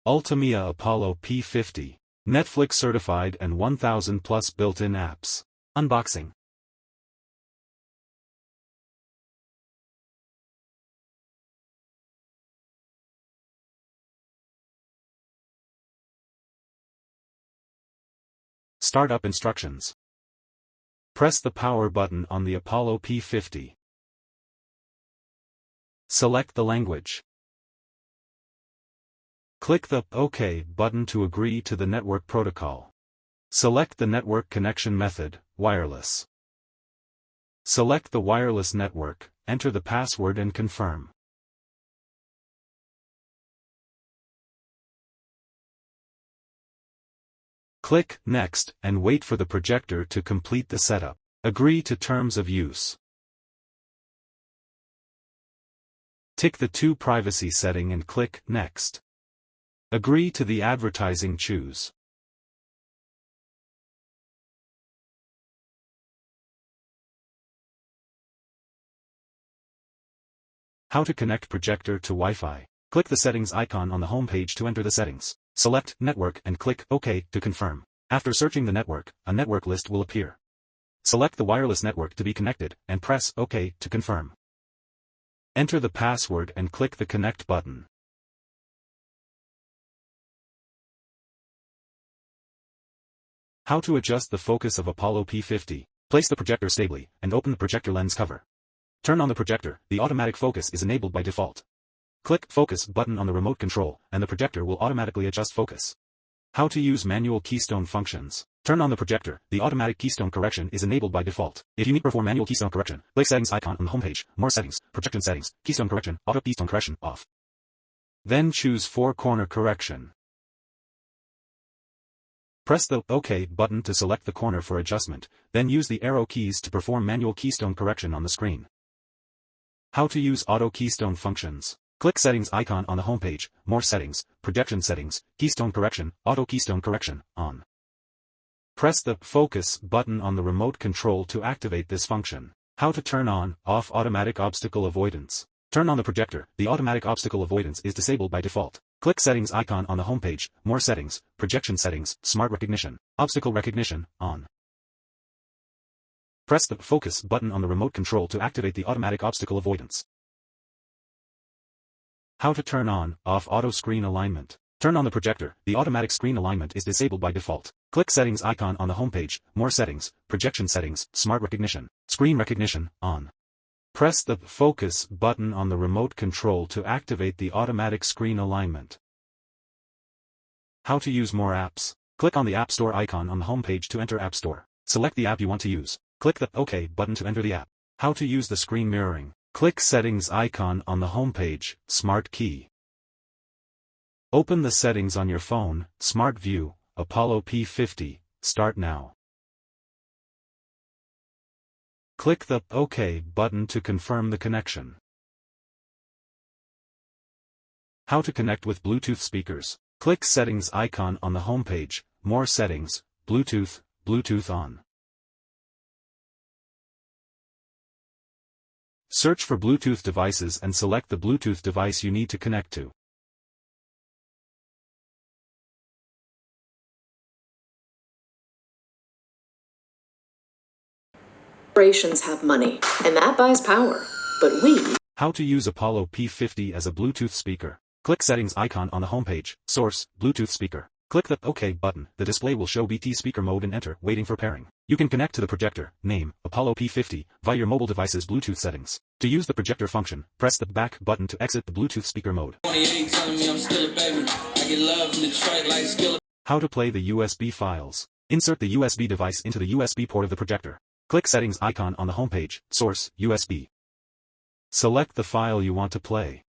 ULTIMEA Apollo P50. Netflix certified and 1000 plus built-in apps. Unboxing. Startup instructions. Press the power button on the Apollo P50. Select the language. Click the OK button to agree to the network protocol. Select the network connection method, wireless. Select the wireless network, enter the password and confirm. Click Next and wait for the projector to complete the setup. Agree to terms of use. Tick the To privacy setting and click Next. Agree to the advertising choose. How to connect projector to Wi-Fi. Click the settings icon on the home page to enter the settings. Select Network and click OK to confirm. After searching the network, a network list will appear. Select the wireless network to be connected and press OK to confirm. Enter the password and click the Connect button. How to adjust the focus of Apollo P50. Place the projector stably, and open the projector lens cover. Turn on the projector, the automatic focus is enabled by default. Click Focus button on the remote control, and the projector will automatically adjust focus. How to use manual keystone functions. Turn on the projector, the automatic keystone correction is enabled by default. If you need to perform manual keystone correction, click Settings icon on the homepage, More Settings, Projection Settings, Keystone Correction, Auto-keystones correction, off. Then choose Four-corner correction. Press the OK button to select the corner for adjustment, then use the arrow keys to perform manual keystone correction on the screen. How to use auto-keystone functions. Click Settings icon on the homepage, More Settings, Projection Settings, Keystone Correction, Auto-keystones correction, on. Press the Focus button on the remote control to activate this function. How to turn on, off automatic obstacle avoidance. Turn on the projector, the automatic obstacle avoidance is disabled by default. Click Settings icon on the homepage, More Settings, Projection Settings, Smart Recognition, Obstacle Recognition, on. Press the Focus button on the remote control to activate the automatic obstacle avoidance. How to turn on, off auto screen alignment. Turn on the projector, the automatic screen alignment is disabled by default. Click Settings icon on the homepage, More Settings, Projection Settings, Smart Recognition, Screen Recognition, on. Press the Focus button on the remote control to activate the automatic screen alignment. How to use more apps. Click on the App Store icon on the homepage to enter App Store. Select the app you want to use. Click the OK button to enter the app. How to use the screen mirroring. Click Settings icon on the homepage, Smart Key. Open the settings on your phone, Smart View, Apollo P50, start now. Click the OK button to confirm the connection. How to connect with Bluetooth speakers. Click Settings icon on the homepage, More Settings, Bluetooth, Bluetooth on. Search for Bluetooth devices and select the Bluetooth device you need to connect to. Corporations have money, and that buys power, but we... How to use Apollo P50 as a Bluetooth speaker. Click Settings icon on the homepage, Source, Bluetooth speaker. Click the OK button, the display will show BT speaker mode and enter, waiting for pairing. You can connect to the projector, name, Apollo P50, via your mobile device's Bluetooth settings. To use the projector function, press the back button to exit the Bluetooth speaker mode. How to play the USB files. Insert the USB device into the USB port of the projector. Click Settings icon on the homepage, Source, USB. Select the file you want to play.